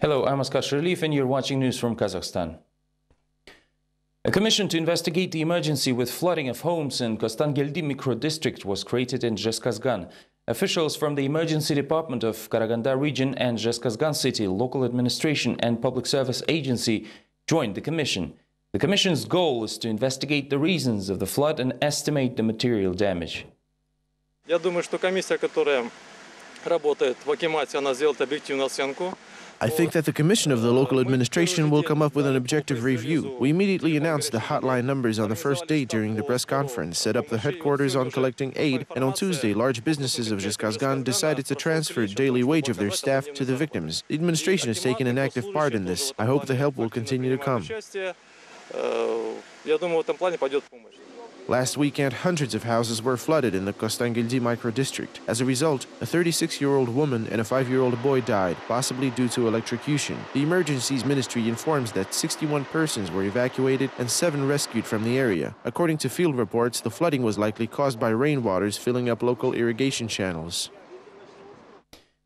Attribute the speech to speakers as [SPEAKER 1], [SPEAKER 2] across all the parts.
[SPEAKER 1] Hello, I'm Askar Sherlief and you're watching news from Kazakhstan. A commission to investigate the emergency with flooding of homes in Kostangildi micro-district was created in Zhezkazgan. Officials from the Emergency Department of Karaganda region and Zhezkazgan city, local administration and public service agency joined the commission. The commission's goal is to investigate the reasons of the flood and estimate the material damage.
[SPEAKER 2] Я думаю, что комиссия, которая работает в Акимате, она сделает объективную оценку.
[SPEAKER 3] I think that the Commission of the local administration will come up with an objective review. We immediately announced the hotline numbers on the first day during the press conference, set up the headquarters on collecting aid, and on Tuesday, large businesses of Zhezkazgan decided to transfer daily wage of their staff to the victims. The administration has taken an active part in this. I hope the help will continue to come. Last weekend, hundreds of houses were flooded in the Kostangildi micro-district. As a result, a 36-year-old woman and a 5-year-old boy died, possibly due to electrocution. The Emergencies Ministry informs that 61 persons were evacuated and 7 rescued from the area. According to field reports, the flooding was likely caused by rainwaters filling up local irrigation channels.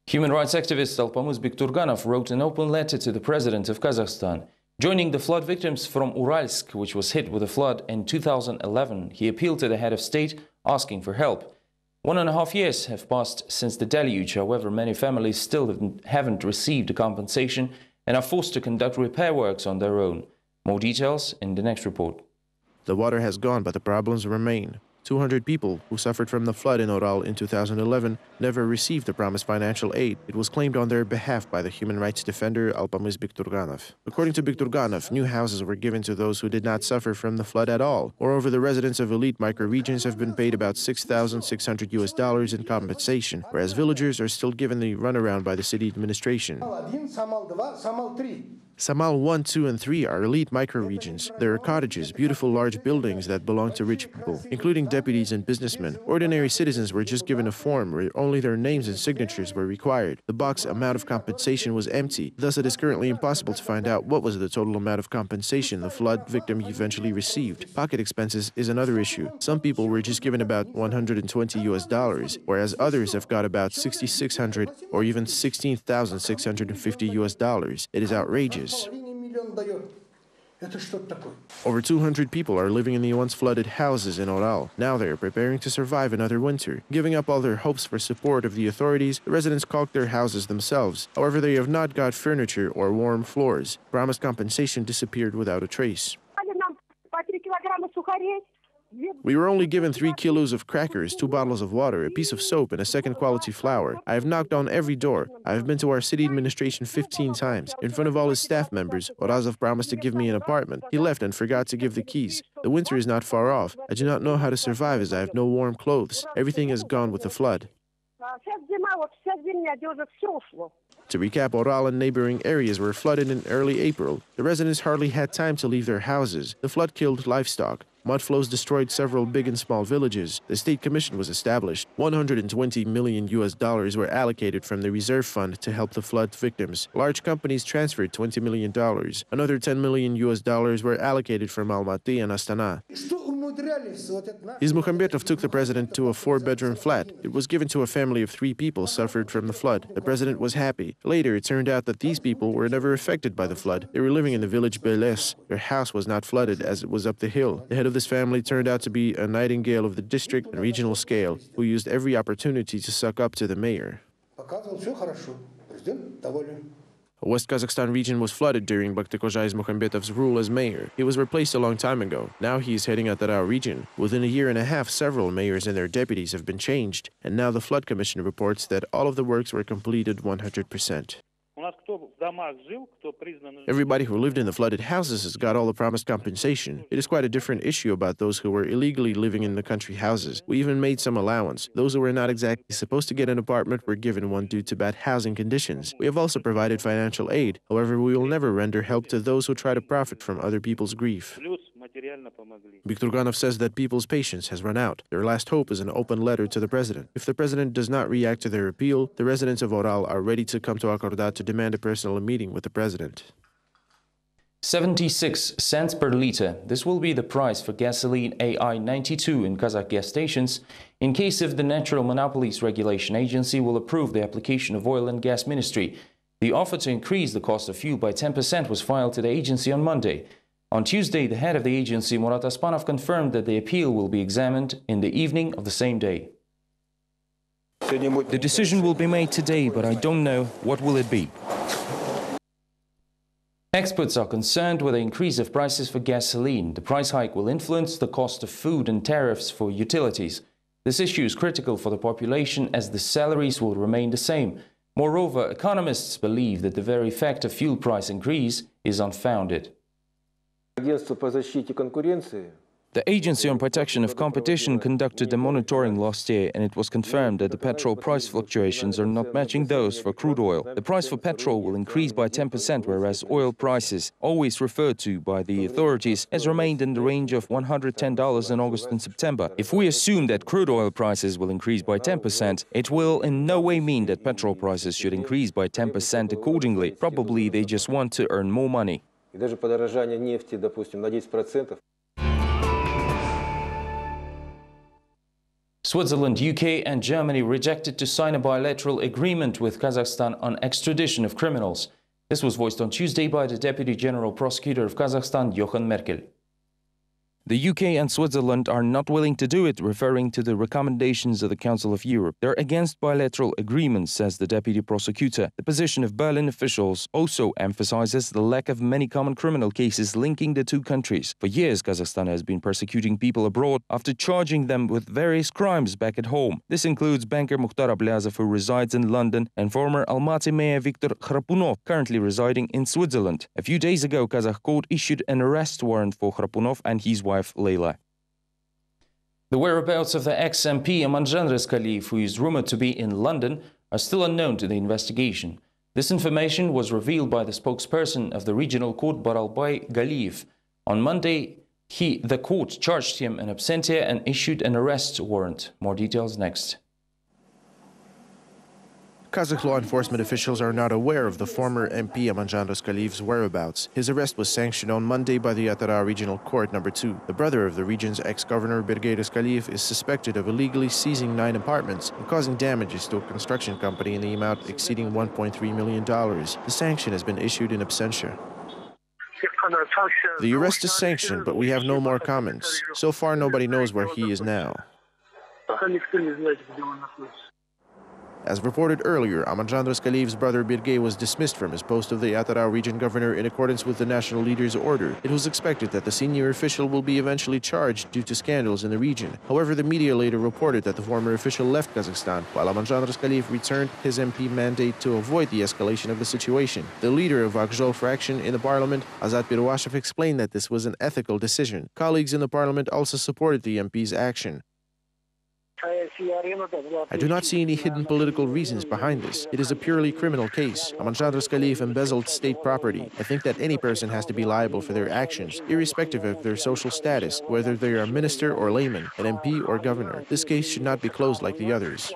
[SPEAKER 1] Human rights activist Alpamuz Bekturganov wrote an open letter to the President of Kazakhstan. Joining the flood victims from Uralsk, which was hit with a flood in 2011, he appealed to the head of state, asking for help. 1.5 years have passed since the deluge. However, many families still haven't received a compensation and are forced to conduct repair works on their own. More details in the next report.
[SPEAKER 3] The water has gone, but the problems remain. 200 people who suffered from the flood in Oral in 2011 never received the promised financial aid. It was claimed on their behalf by the human rights defender Alpamuz Bekturganov. According to Bekturganov, new houses were given to those who did not suffer from the flood at all. Moreover, the residents of elite microregions have been paid about $6,600 in compensation, whereas villagers are still given the runaround by the city administration. Samal 1, 2, and 3 are elite microregions. There are cottages, beautiful large buildings that belong to rich people, including deputies and businessmen. Ordinary citizens were just given a form where only their names and signatures were required. The box amount of compensation was empty. Thus, it is currently impossible to find out what was the total amount of compensation the flood victim eventually received. Pocket expenses is another issue. Some people were just given about $120, whereas others have got about $6,600 or even $16,650. It is outrageous. Over 200 people are living in the once flooded houses in Oral. Now they are preparing to survive another winter. Giving up all their hopes for support of the authorities, the residents caulked their houses themselves. However, they have not got furniture or warm floors. Promised compensation disappeared without a trace. We were only given 3 kilos of crackers, 2 bottles of water, a piece of soap, and a second-quality flour. I have knocked on every door. I have been to our city administration 15 times. In front of all his staff members, Orazov promised to give me an apartment. He left and forgot to give the keys. The winter is not far off. I do not know how to survive as I have no warm clothes. Everything is gone with the flood. To recap, Oral and neighboring areas were flooded in early April. The residents hardly had time to leave their houses. The flood killed livestock. Mud flows destroyed several big and small villages. The state commission was established. $120 million were allocated from the reserve fund to help the flood victims. Large companies transferred $20 million. Another $10 million were allocated from Almaty and Astana. Izmukhambetov took the president to a 4-bedroom flat. It was given to a family of 3 people suffered from the flood. The president was happy. Later, it turned out that these people were never affected by the flood. They were living in the village Beles. Their house was not flooded as it was up the hill. The head of this family turned out to be a nightingale of the district and regional scale, who used every opportunity to suck up to the mayor. West Kazakhstan region was flooded during Bakhtikozha Izmukhambetov's rule as mayor. He was replaced a long time ago. Now he is heading Atarau region. Within a year and a half, several mayors and their deputies have been changed. And now the Flood Commission reports that all of the works were completed 100%. Everybody who lived in the flooded houses has got all the promised compensation. It is quite a different issue about those who were illegally living in the country houses. We even made some allowance. Those who were not exactly supposed to get an apartment were given one due to bad housing conditions. We have also provided financial aid. However, we will never render help to those who try to profit from other people's grief. Bekturganov says that people's patience has run out. Their last hope is an open letter to the president. If the president does not react to their appeal, the residents of Oral are ready to come to Akordat to demand a personal meeting with the president.
[SPEAKER 1] 76 cents per liter. This will be the price for gasoline AI-92 in Kazakh gas stations in case if the Natural Monopolies Regulation Agency will approve the application of Oil and Gas Ministry. The offer to increase the cost of fuel by 10% was filed to the agency on Monday. On Tuesday, the head of the agency, Murat Aspanov, confirmed that the appeal will be examined in the evening of the same day.
[SPEAKER 4] The decision will be made today, but I don't know what will it be.
[SPEAKER 1] Experts are concerned with the increase of prices for gasoline. The price hike will influence the cost of food and tariffs for utilities. This issue is critical for the population as the salaries will remain the same. Moreover, economists believe that the very fact of fuel price increase is unfounded.
[SPEAKER 4] The Agency on Protection of Competition conducted a monitoring last year, and it was confirmed that the petrol price fluctuations are not matching those for crude oil. The price for petrol will increase by 10%, whereas oil prices, always referred to by the authorities, has remained in the range of $110 in August and September. If we assume that crude oil prices will increase by 10%, it will in no way mean that petrol prices should increase by 10% accordingly. Probably they just want to earn more money.
[SPEAKER 1] Switzerland, UK and Germany rejected to sign a bilateral agreement with Kazakhstan on extradition of criminals. This was voiced on Tuesday by the Deputy General Prosecutor of Kazakhstan, Johan Merkel.
[SPEAKER 4] The UK and Switzerland are not willing to do it, referring to the recommendations of the Council of Europe. They're against bilateral agreements, says the deputy prosecutor. The position of Berlin officials also emphasizes the lack of many common criminal cases linking the two countries. For years, Kazakhstan has been persecuting people abroad after charging them with various crimes back at home. This includes banker Mukhtar Ablyazov, who resides in London, and former Almaty mayor Viktor Khrapunov, currently residing in Switzerland. A few days ago, Kazakh court issued an arrest warrant for Khrapunov and his wife Leila.
[SPEAKER 1] The whereabouts of the ex-MP Amanjan Rizkaliyev, who is rumored to be in London, are still unknown to the investigation. This information was revealed by the spokesperson of the regional court, Baralbay Galiyev. On Monday, the court charged him in absentia and issued an arrest warrant. More details next.
[SPEAKER 3] Kazakh law enforcement officials are not aware of the former MP Amanjan Rizkaliyev's whereabouts. His arrest was sanctioned on Monday by the Atara Regional Court No. 2. The brother of the region's ex-governor, Bergey Rizkaliyev, is suspected of illegally seizing 9 apartments and causing damages to a construction company in the amount exceeding $1.3 million. The sanction has been issued in absentia. The arrest is sanctioned, but we have no more comments. So far, nobody knows where he is now. As reported earlier, Amanjan Rizkaliyev's brother Bergey was dismissed from his post of the Atara region governor in accordance with the national leader's order. It was expected that the senior official will be eventually charged due to scandals in the region. However, the media later reported that the former official left Kazakhstan, while Amanjan Rizkaliyev returned his MP mandate to avoid the escalation of the situation. The leader of Akjol fraction in the parliament, Azat Biruashев, explained that this was an ethical decision. Colleagues in the parliament also supported the MP's action. I do not see any hidden political reasons behind this. It is a purely criminal case. Amanjan Rizkaliyev embezzled state property. I think that any person has to be liable for their actions, irrespective of their social status, whether they are a minister or layman, an MP or governor. This case should not be closed like the others.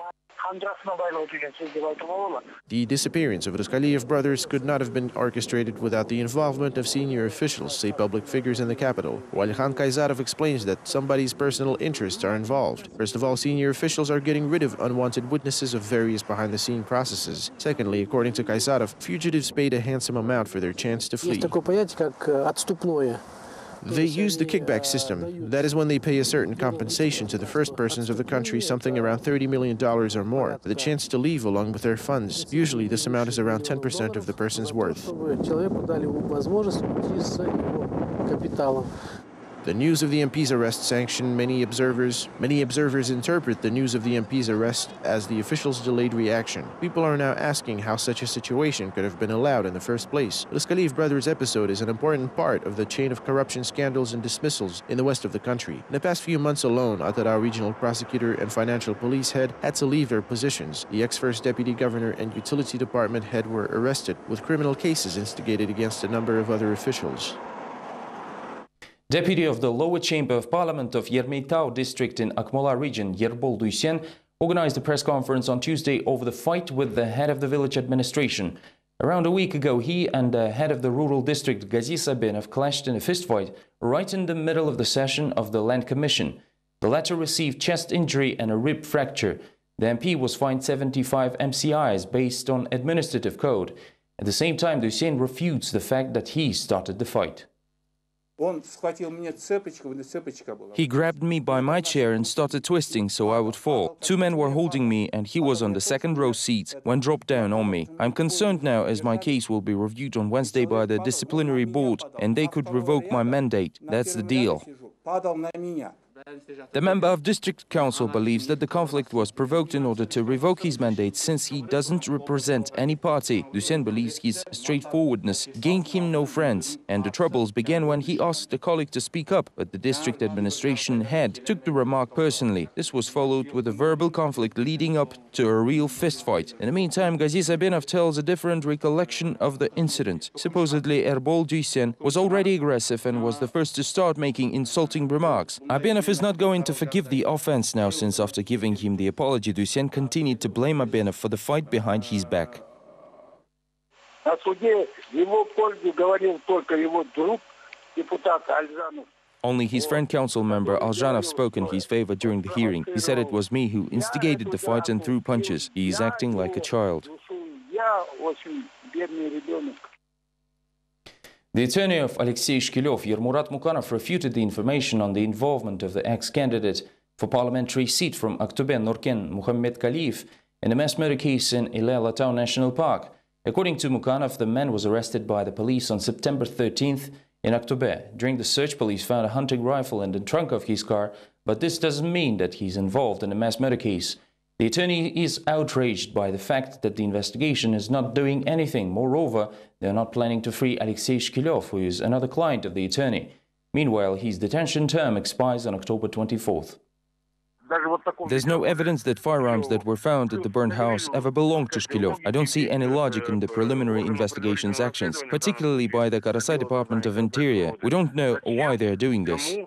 [SPEAKER 3] The disappearance of Rizkaliyev brothers could not have been orchestrated without the involvement of senior officials, say public figures in the capital. Walkhan Kaizarov explains that somebody's personal interests are involved. First of all, senior officials are getting rid of unwanted witnesses of various behind-the-scene processes. Secondly, according to Kaizarov, fugitives paid a handsome amount for their chance to flee. They use the kickback system. That is when they pay a certain compensation to the first persons of the country, something around $30 million or more, for the chance to leave along with their funds. Usually this amount is around 10% of the person's worth. The news of the MP's arrest sanctioned many observers. Many observers interpret the news of the MP's arrest as the officials' delayed reaction. People are now asking how such a situation could have been allowed in the first place. The Rizkaliyev brothers' episode is an important part of the chain of corruption scandals and dismissals in the west of the country. In the past few months alone, Atara regional prosecutor and financial police head had to leave their positions. The ex-first deputy governor and utility department head were arrested, with criminal cases instigated against a number of other officials.
[SPEAKER 1] Deputy of the Lower Chamber of Parliament of Yermeitau district in Akmola region, Yerbol Duysen, organized a press conference on Tuesday over the fight with the head of the village administration. Around a week ago, he and the head of the rural district, Gazi Sabinov, clashed in a fistfight right in the middle of the session of the Land Commission. The latter received chest injury and a rib fracture. The MP was fined 75 MCIs based on administrative code. At the same time, Hussein refutes the fact that he started the fight.
[SPEAKER 4] He grabbed me by my chair and started twisting so I would fall. Two men were holding me and he was on the second row seat when dropped down on me. I'm concerned now as my case will be reviewed on Wednesday by the disciplinary board and they could revoke my mandate. That's the deal. The member of district council believes that the conflict was provoked in order to revoke his mandate since he doesn't represent any party. Hussein believes his straightforwardness gained him no friends, and the troubles began when he asked a colleague to speak up, but the district administration head took the remark personally. This was followed with a verbal conflict leading up to a real fistfight. In the meantime, Ghazi Sabinov tells a different recollection of the incident. Supposedly, Erbol Hussein was already aggressive and was the first to start making insulting remarks. Abinov is not going to forgive the offense now, since after giving him the apology, Hussein continued to blame Abinov for the fight behind his back. Only his friend council member Aljanov spoke in his favor during the hearing. He said it was me who instigated the fight and threw punches. He is acting like a child.
[SPEAKER 1] The attorney of Alexei Shkilov, Yermurat Mukanov, refuted the information on the involvement of the ex-candidate for parliamentary seat from Aktobe Nurken, Muhammad Kaliyev, in a mass murder case in Ilay-Alatow National Park. According to Mukanov, the man was arrested by the police on September 13th in Aktobe. During the search, police found a hunting rifle in the trunk of his car, but this doesn't mean that he's involved in a mass murder case. The attorney is outraged by the fact that the investigation is not doing anything. Moreover, they are not planning to free Alexei Shkilov, who is another client of the attorney. Meanwhile, his detention term expires on October 24th.
[SPEAKER 4] There's no evidence that firearms that were found at the burned house ever belonged to Shkilov. I don't see any logic in the preliminary investigations actions, particularly by the Karasai Department of Interior. We don't know why they're doing this.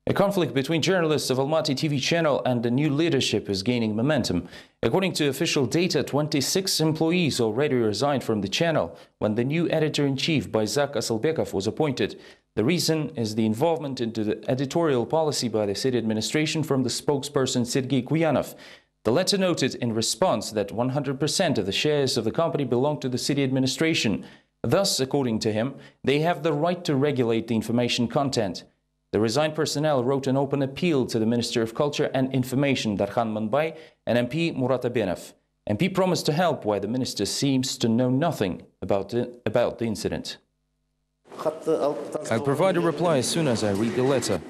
[SPEAKER 1] A conflict between journalists of Almaty TV channel and the new leadership is gaining momentum. According to official data, 26 employees already resigned from the channel when the new editor-in-chief Bayzak Asalbekov was appointed. The reason is the involvement into the editorial policy by the city administration from the spokesperson Sergei Kuyanov. The letter noted in response that 100% of the shares of the company belong to the city administration. Thus, according to him, they have the right to regulate the information content. The resigned personnel wrote an open appeal to the Minister of Culture and Information, Darkhan Manbay, and MP Murat Abinov. MP promised to help, while the minister seems to know nothing about the incident.
[SPEAKER 4] I'll provide a reply as soon as I read the letter.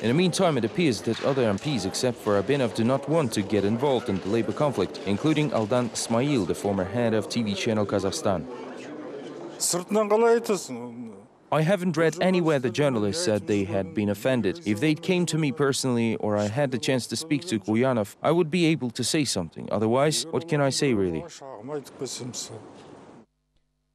[SPEAKER 4] In the meantime, it appears that other MPs, except for Abinov, do not want to get involved in the labor conflict, including Aldan Ismail, the former head of TV channel Kazakhstan. I haven't read anywhere the journalists said they had been offended. If they came to me personally or I had the chance to speak to Kuyanov, I would be able to say something. Otherwise, what can I say really?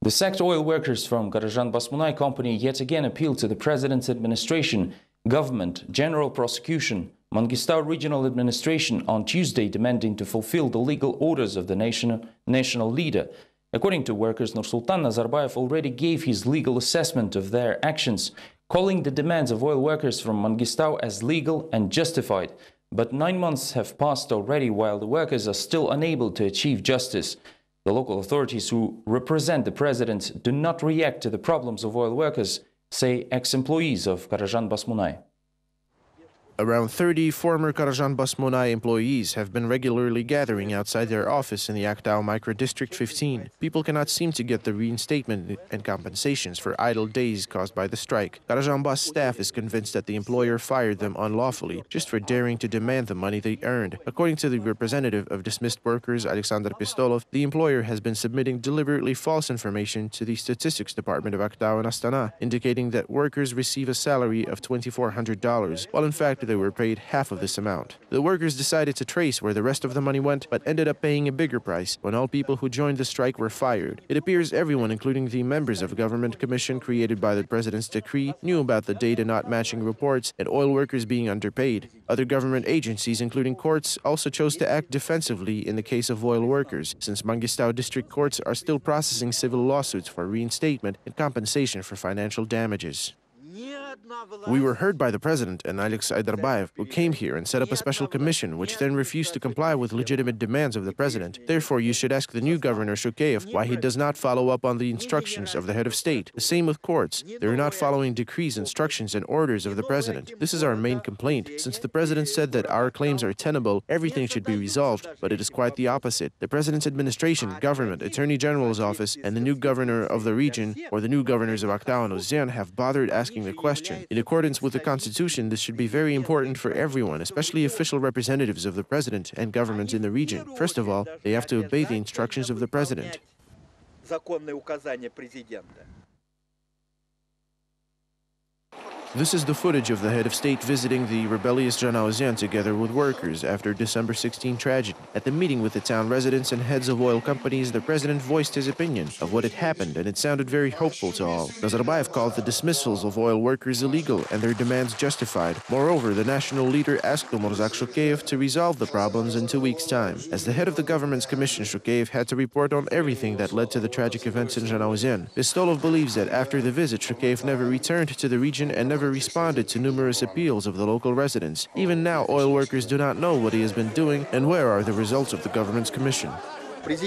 [SPEAKER 1] The sacked oil workers from Karajan Basmunay company yet again appealed to the president's administration, government, general prosecution, Mangistau regional administration on Tuesday, demanding to fulfill the legal orders of the national leader. According to workers, Nursultan Nazarbayev already gave his legal assessment of their actions, calling the demands of oil workers from Mangistau as legal and justified. But 9 months have passed already while the workers are still unable to achieve justice. The local authorities who represent the president do not react to the problems of oil workers, say ex-employees of Karajan Basmunay.
[SPEAKER 3] Around 30 former Karajan Basmunay employees have been regularly gathering outside their office in the Aktow Microdistrict 15. People cannot seem to get the reinstatement and compensations for idle days caused by the strike. Karajan Bas staff is convinced that the employer fired them unlawfully just for daring to demand the money they earned. According to the representative of dismissed workers, Alexander Pistolov, the employer has been submitting deliberately false information to the Statistics Department of Aktow and Astana, indicating that workers receive a salary of $2,400, while in fact they were paid half of this amount. The workers decided to trace where the rest of the money went, but ended up paying a bigger price when all people who joined the strike were fired. It appears everyone, including the members of a government commission created by the president's decree, knew about the data not matching reports and oil workers being underpaid. Other government agencies, including courts, also chose to act defensively in the case of oil workers, since Mangistau district courts are still processing civil lawsuits for reinstatement and compensation for financial damages. We were heard by the president and Alex Aydarbayev, who came here and set up a special commission, which then refused to comply with legitimate demands of the president. Therefore, you should ask the new governor, Shukeyev, why he does not follow up on the instructions of the head of state. The same with courts. They are not following decrees, instructions, and orders of the president. This is our main complaint. Since the president said that our claims are tenable, everything should be resolved, but it is quite the opposite. The president's administration, government, Attorney General's office, and the new governor of the region, or the new governors of Aktau and Ozian, have bothered asking the question. In accordance with the constitution, this should be very important for everyone, especially official representatives of the president and governments in the region. First of all, they have to obey the instructions of the president. This is the footage of the head of state visiting the rebellious Zhanaozian together with workers after December 16 tragedy. At the meeting with the town residents and heads of oil companies, the president voiced his opinion of what had happened, and it sounded very hopeful to all. Nazarbayev called the dismissals of oil workers illegal and their demands justified. Moreover, the national leader asked Umurzak Shukeyev to resolve the problems in 2 weeks' time. As the head of the government's commission, Shukeyev had to report on everything that led to the tragic events in Zhanaozian. Pistolov believes that after the visit, Shukeyev never returned to the region and never responded to numerous appeals of the local residents. Even now, oil workers do not know what he has been doing and where are the results of the government's commission. The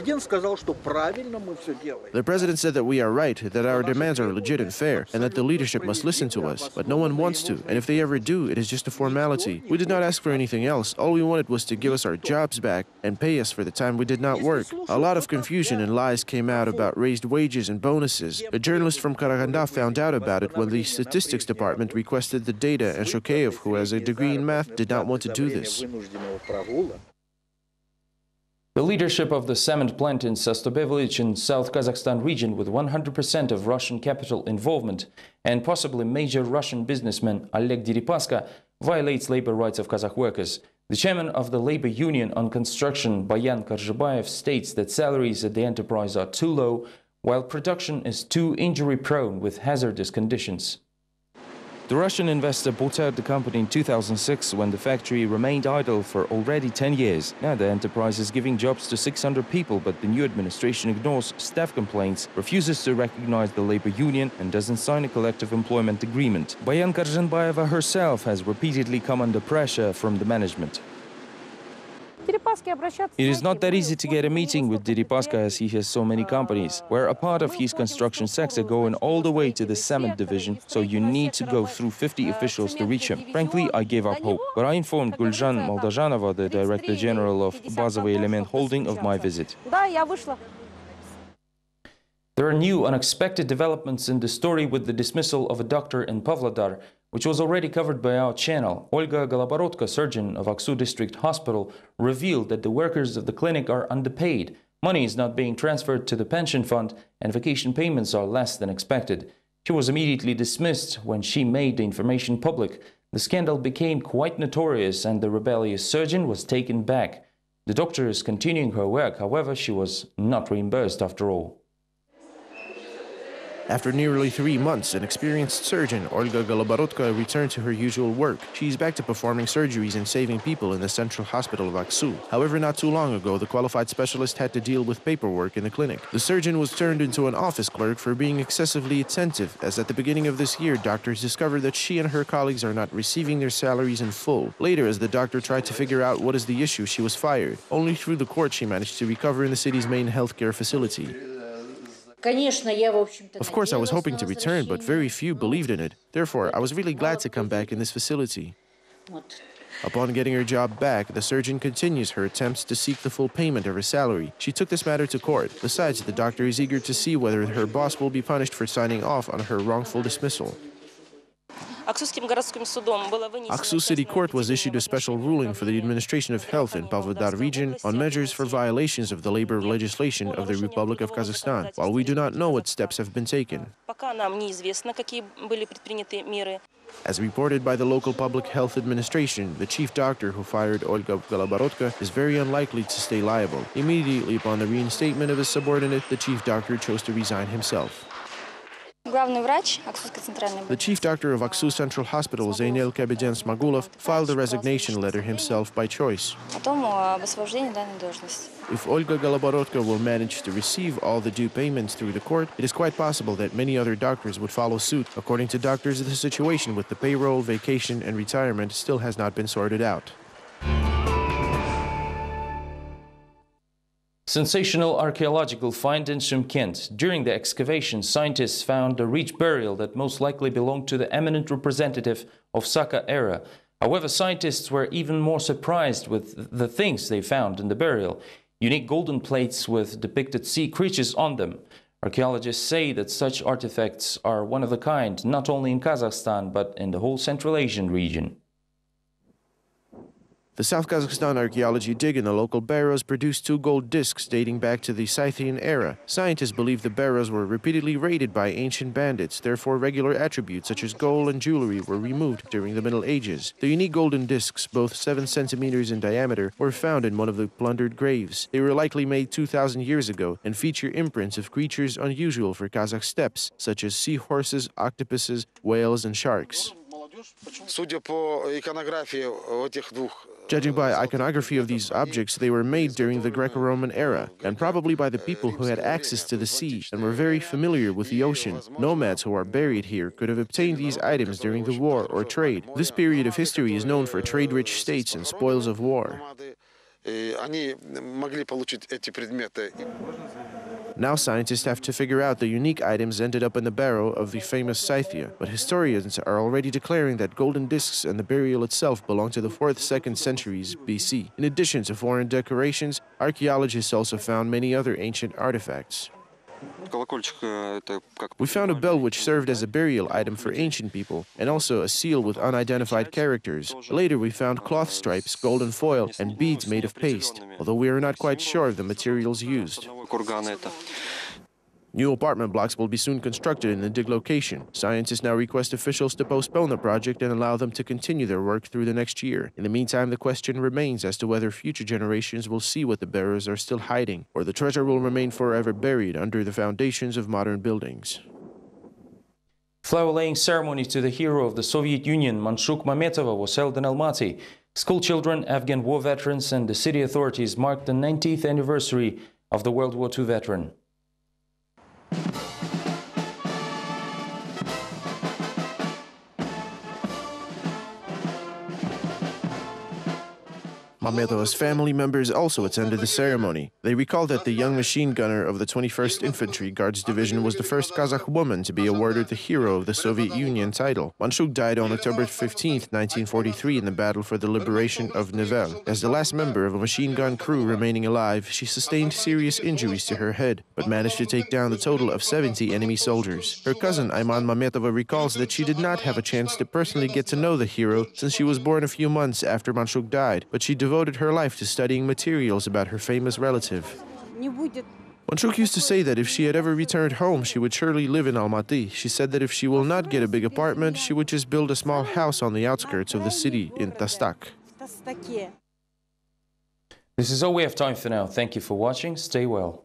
[SPEAKER 3] president said that we are right, that our demands are legit and fair, and that the leadership must listen to us. But no one wants to, and if they ever do, it is just a formality. We did not ask for anything else. All we wanted was to give us our jobs back and pay us for the time we did not work. A lot of confusion and lies came out about raised wages and bonuses. A journalist from Karaganda found out about it when the statistics department requested the data, and Shukeyev, who has a degree in math, did not want to do this.
[SPEAKER 1] The leadership of the cement plant in Sastobe village in South Kazakhstan region, with 100% of Russian capital involvement and possibly major Russian businessman Oleg Deripaska, violates labor rights of Kazakh workers. The chairman of the labor union on construction, Bayan Karzhabayev, states that salaries at the enterprise are too low, while production is too injury-prone with hazardous conditions.
[SPEAKER 4] The Russian investor bought out the company in 2006 when the factory remained idle for already 10 years. Now the enterprise is giving jobs to 600 people, but the new administration ignores staff complaints, refuses to recognize the labor union and doesn't sign a collective employment agreement. Bayan Karzhanbayeva herself has repeatedly come under pressure from the management. It is not that easy to get a meeting with Deripaska, as he has so many companies. We're a part of his construction sector, going all the way to the cement division, so you need to go through 50 officials to reach him. Frankly, I gave up hope, but I informed Gulzhan Moldajanova, the Director General of Bazovый Element Holding, of my visit.
[SPEAKER 1] There are new unexpected developments in the story with the dismissal of a doctor in Pavlodar, which was already covered by our channel. Olga Goloborotka, surgeon of Aksu District Hospital, revealed that the workers of the clinic are underpaid. Money is not being transferred to the pension fund and vacation payments are less than expected. She was immediately dismissed when she made the information public. The scandal became quite notorious and the rebellious surgeon was taken back. The doctor is continuing her work, however, she was not reimbursed after all.
[SPEAKER 3] After nearly 3 months, an experienced surgeon, Olga Goloborotka, returned to her usual work. She's back to performing surgeries and saving people in the central hospital of Aksu. However, not too long ago, the qualified specialist had to deal with paperwork in the clinic. The surgeon was turned into an office clerk for being excessively attentive, as at the beginning of this year, doctors discovered that she and her colleagues are not receiving their salaries in full. Later, as the doctor tried to figure out what is the issue, she was fired. Only through the court she managed to recover in the city's main healthcare facility. Of course, I was hoping to return, but very few believed in it. Therefore, I was really glad to come back in this facility. Upon getting her job back, the surgeon continues her attempts to seek the full payment of her salary. She took this matter to court. Besides, the doctor is eager to see whether her boss will be punished for signing off on her wrongful dismissal. Aksu City Court was issued a special ruling for the administration of health in Pavlodar region on measures for violations of the labor legislation of the Republic of Kazakhstan, while we do not know what steps have been taken. As reported by the local public health administration, the chief doctor who fired Olga Goloborotka is very unlikely to stay liable. Immediately upon the reinstatement of his subordinate, the chief doctor chose to resign himself. The chief doctor of Aksu Central Hospital, Zeynel Kabedjan Smagulov, filed a resignation letter himself by choice. If Olga Goloborodko will manage to receive all the due payments through the court, it is quite possible that many other doctors would follow suit. According to doctors, the situation with the payroll, vacation, and retirement still has not been sorted out.
[SPEAKER 1] Sensational archaeological find in Shymkent. During the excavation, scientists found a rich burial that most likely belonged to the eminent representative of Saka era. However, scientists were even more surprised with the things they found in the burial. Unique golden plates with depicted sea creatures on them. Archaeologists say that such artifacts are one of a kind, not only in Kazakhstan, but in the whole Central Asian region.
[SPEAKER 3] The South Kazakhstan archaeology dig in the local barrows produced 2 gold discs dating back to the Scythian era. Scientists believe the barrows were repeatedly raided by ancient bandits, therefore regular attributes such as gold and jewelry were removed during the Middle Ages. The unique golden discs, both 7 centimeters in diameter, were found in one of the plundered graves. They were likely made 2,000 years ago and feature imprints of creatures unusual for Kazakh steppes, such as seahorses, octopuses, whales, and sharks. Judging by iconography of these objects, they were made during the Greco-Roman era, and probably by the people who had access to the sea and were very familiar with the ocean. Nomads who are buried here could have obtained these items during the war or trade. This period of history is known for trade-rich states and spoils of war. Now scientists have to figure out the unique items ended up in the barrow of the famous Scythia, but historians are already declaring that golden discs and the burial itself belong to the 4th-2nd centuries BC. In addition to foreign decorations, archaeologists also found many other ancient artifacts. We found a bell which served as a burial item for ancient people, and also a seal with unidentified characters. Later we found cloth stripes, golden foil, and beads made of paste, although we are not quite sure of the materials used. New apartment blocks will be soon constructed in the dig location. Scientists now request officials to postpone the project and allow them to continue their work through the next year. In the meantime, the question remains as to whether future generations will see what the bearers are still hiding, or the treasure will remain forever buried under the foundations of modern buildings.
[SPEAKER 1] Flower-laying ceremony to the hero of the Soviet Union, Manshuk Mametova, was held in Almaty. School children, Afghan war veterans and the city authorities marked the 90th anniversary of the World War II veteran.
[SPEAKER 3] Mametova's family members also attended the ceremony. They recalled that the young machine gunner of the 21st Infantry Guards Division was the first Kazakh woman to be awarded the Hero of the Soviet Union title. Manshuk died on October 15, 1943 in the battle for the liberation of Nivelle. As the last member of a machine gun crew remaining alive, she sustained serious injuries to her head, but managed to take down a total of 70 enemy soldiers. Her cousin Ayman Mametova recalls that she did not have a chance to personally get to know the hero since she was born a few months after Manshuk died, but she devoted her life to studying materials about her famous relative. Manshuk used to say that if she had ever returned home, she would surely live in Almaty. She said that if she will not get a big apartment, she would just build a small house on the outskirts of the city in Tastak.
[SPEAKER 1] This is all we have time for now. Thank you for watching. Stay well.